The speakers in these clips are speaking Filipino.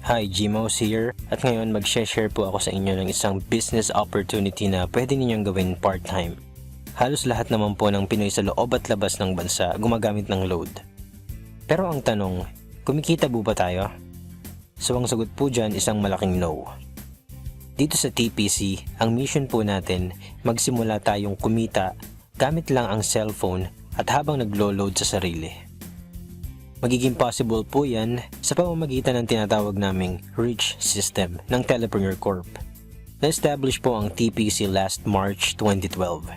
Hi, Gmos here at ngayon mag-share po ako sa inyo ng isang business opportunity na pwede ninyong gawin part-time. Halos lahat naman po ng Pinoy sa loob at labas ng bansa gumagamit ng load. Pero ang tanong, kumikita po ba tayo? So ang sagot po dyan isang malaking no. Dito sa TPC, ang mission po natin magsimula tayong kumita gamit lang ang cellphone at habang naglo-load sa sarili. Magiging possible po yan sa pamamagitan ng tinatawag naming REACH system ng Telepreneur Corp. Na-establish po ang TPC last March 2012.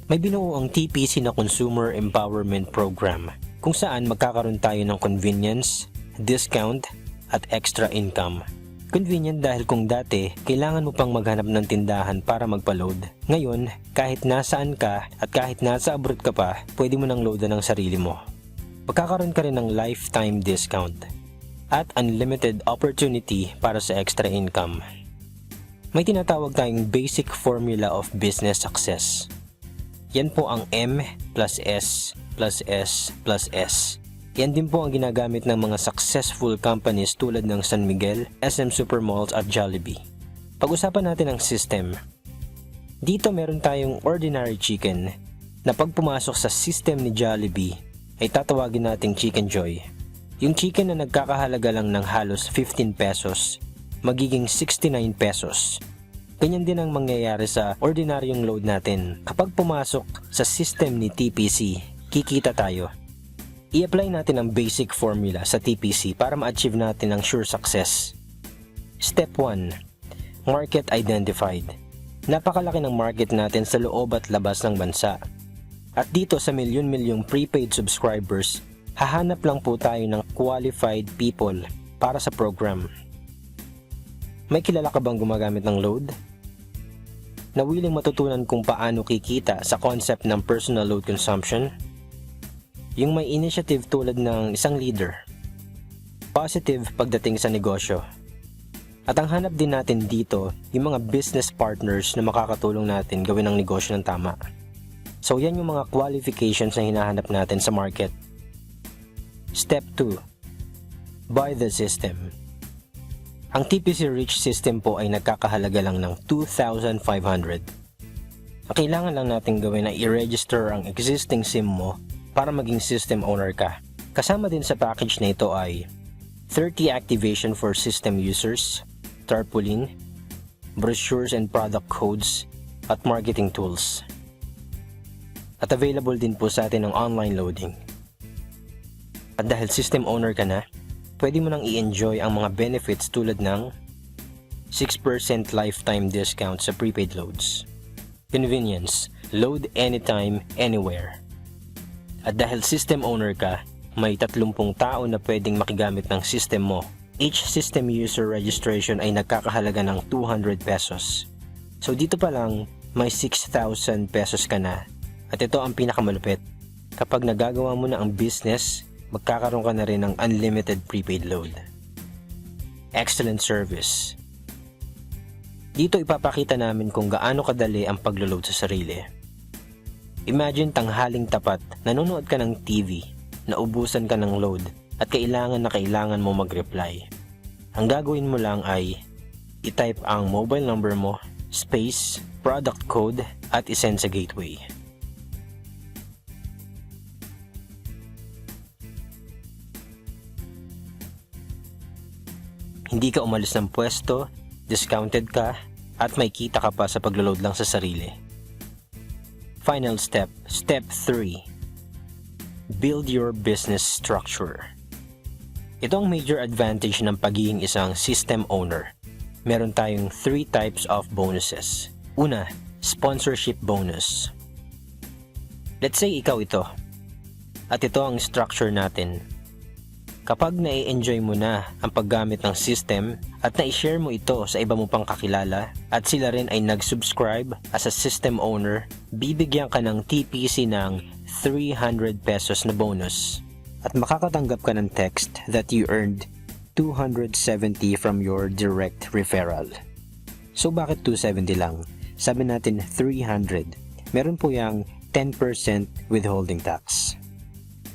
May binuo ang TPC na Consumer Empowerment Program kung saan magkakaroon tayo ng convenience, discount, at extra income. Convenient dahil kung dati, kailangan mo pang maghanap ng tindahan para magpa-load. Ngayon, kahit nasaan ka at kahit nasa abroad ka pa, pwede mo nang loadan ng sarili mo. Magkakaroon ka rin ng lifetime discount at unlimited opportunity para sa extra income. May tinatawag tayong basic formula of business success. Yan po ang M plus S plus S plus S. Yan din po ang ginagamit ng mga successful companies tulad ng San Miguel, SM Supermalls at Jollibee. Pag-usapan natin ang system. Dito meron tayong ordinary chicken na pag pumasok sa system ni Jollibee ay tatawagin nating Chicken Joy. Yung chicken na nagkakahalaga lang ng halos 15 pesos, magiging 69 pesos. Ganyan din ang mangyayari sa ordinaryong load natin. Kapag pumasok sa system ni TPC, kikita tayo. I-apply natin ang basic formula sa TPC para ma-achieve natin ang sure success. Step 1. Market identified. Napakalaki ng market natin sa loob at labas ng bansa. At dito sa milyon-milyong prepaid subscribers, hahanap lang po tayo ng qualified people para sa program. May kilala ka bang gumagamit ng load? Na willing matutunan kung paano kikita sa concept ng personal load consumption? Yung may initiative tulad ng isang leader. Positive pagdating sa negosyo. At ang hanap din natin dito, yung mga business partners na makakatulong natin gawin ang negosyo ng tama. So yan yung mga qualifications na hinahanap natin sa market. Step 2. Buy the system. Ang TPC REACH system po ay nagkakahalaga lang ng 2,500. Ang kailangan lang natin gawin ay i-register ang existing SIM mo para maging system owner ka. Kasama din sa package na ito ay 30 activation for system users, tarpaulin, brochures and product codes, at marketing tools. At available din po sa atin ng online loading. At dahil system owner ka na, pwede mo nang i-enjoy ang mga benefits tulad ng 6% lifetime discount sa prepaid loads. Convenience, load anytime, anywhere. At dahil system owner ka, may 30 tao na pwedeng makigamit ng system mo. Each system user registration ay nagkakahalaga ng 200 pesos. So dito pa lang, may 6,000 pesos ka na. At ito ang pinakamalupit. Kapag nagagawa mo na ang business, magkakaroon ka na rin ng unlimited prepaid load. Excellent service. Dito ipapakita namin kung gaano kadali ang paglo-load sa sarili. Imagine tanghaling tapat, nanonood ka ng TV, naubusan ka ng load, at kailangan mo mag-reply. Ang gagawin mo lang ay i-type ang mobile number mo, space, product code, at isend sa gateway. Hindi ka umalis ng pwesto, discounted ka, at may kita ka pa sa paglo-load lang sa sarili. Final step, Step 3. Build your business structure. Ito ang major advantage ng pagiging isang system owner. Meron tayong 3 types of bonuses. Una, sponsorship bonus. Let's say ikaw ito. At ito ang structure natin. Kapag nai-enjoy mo na ang paggamit ng system at na-share mo ito sa iba mo pang kakilala at sila rin ay nag-subscribe as a system owner, bibigyan ka ng TPC ng 300 pesos na bonus at makakatanggap ka ng text that you earned 270 from your direct referral. So bakit 270 lang? Sabi natin 300. Meron po yung 10% withholding tax.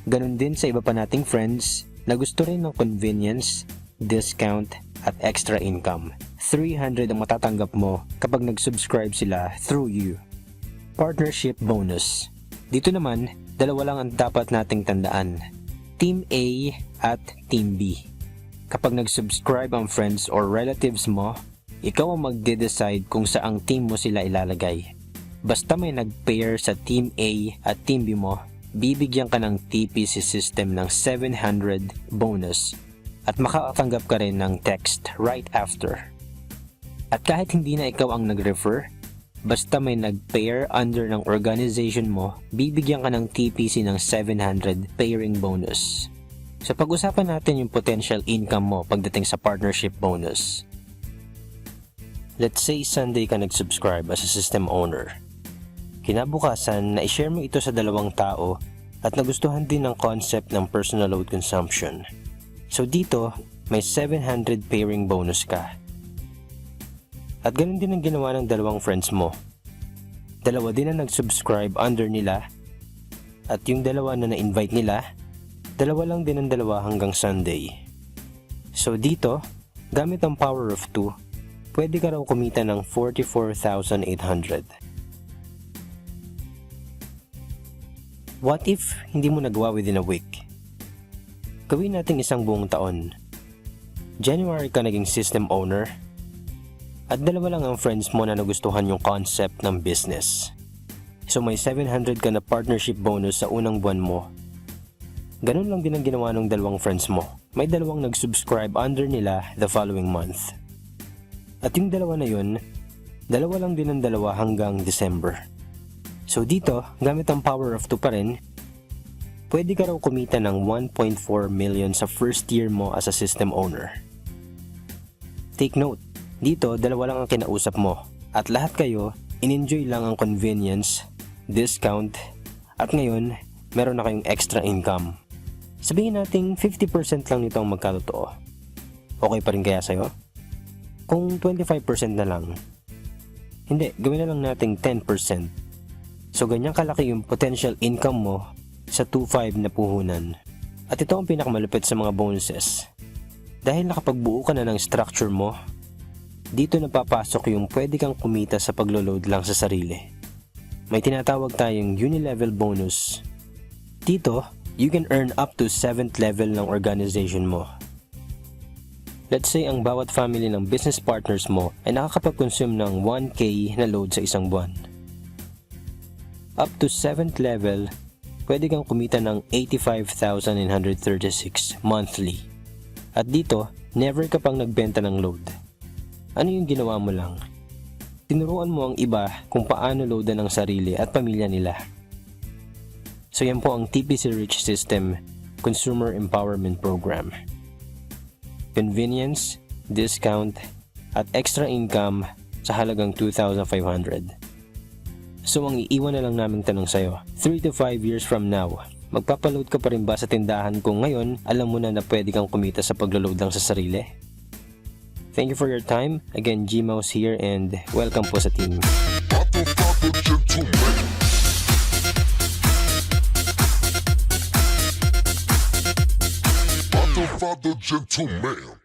Ganon din sa iba pa nating friends na gusto rin ng convenience, discount, at extra income. 300 ang matatanggap mo kapag nag-subscribe sila through you. Partnership bonus. Dito naman, dalawa lang ang dapat nating tandaan. Team A at Team B. Kapag nag-subscribe ang friends or relatives mo, ikaw ang magde-decide kung saang team mo sila ilalagay. Basta may nag-pair sa Team A at Team B mo, bibigyan ka ng TPC system ng 700 bonus at makakatanggap ka rin ng text right after. At kahit hindi na ikaw ang nag-refer, basta may nag-pair under ng organization mo, bibigyan ka ng TPC ng 700 pairing bonus. So pag-usapan natin yung potential income mo pagdating sa partnership bonus. Let's say Sunday ka nag-subscribe as a system owner. Kinabukasan, na-share mo ito sa dalawang tao at nagustuhan din ng concept ng personal load consumption. So dito, may 700 pairing bonus ka. At ganun din ang ginawa ng dalawang friends mo. Dalawa din ang nag-subscribe under nila at yung dalawa na na-invite nila, dalawa lang din ang dalawa hanggang Sunday. So dito, gamit ang power of 2, pwede ka raw kumita ng 44,800. What if hindi mo nagawa within a week? Gawin natin isang buong taon. January ka naging system owner, at dalawa lang ang friends mo na nagustuhan yung concept ng business. So may 700 ka na partnership bonus sa unang buwan mo. Ganun lang din ang ginawa ng dalawang friends mo. May dalawang nag-subscribe under nila the following month. At yung dalawa na yun, dalawa lang din ang dalawa hanggang December. So dito, gamit ang power of 2 pa rin, pwede ka raw kumita ng 1.4 million sa first year mo as a system owner. Take note, dito, dalawa lang ang kinausap mo at lahat kayo, in-enjoy lang ang convenience, discount, at ngayon, meron na kayong extra income. Sabihin natin 50% lang nito ang magkatotoo. Okay pa rin kaya sa'yo? Kung 25% na lang, hindi, gawin na lang nating 10%. So ganyan kalaki yung potential income mo sa 2.5 na puhunan. At ito ang pinakamalupit sa mga bonuses. Dahil nakapagbuo ka na ng structure mo, dito napapasok yung pwede kang kumita sa paglo-load lang sa sarili. May tinatawag tayong uni-level bonus. Dito, you can earn up to 7th level ng organization mo. Let's say ang bawat family ng business partners mo ay nakakapag-consume ng 1K na load sa isang buwan. Up to 7th level, pwede kang kumita ng 85,936 monthly. At dito, never ka pang nagbenta ng load. Ano yung ginawa mo lang? Tinuruan mo ang iba kung paano loadan ang sarili at pamilya nila. So yan po ang TPC Rich System Consumer Empowerment Program. Convenience, discount, at extra income sa halagang 2,500. So ang iiwan na lang naming tanong sa'yo, 3 to 5 years from now, magpapaload ka pa rin ba sa tindahan kung ngayon alam mo na pwede kang kumita sa paglo-load lang sa sarili? Thank you for your time. Again, G-Mouse here and welcome po sa team. Father, gentleman.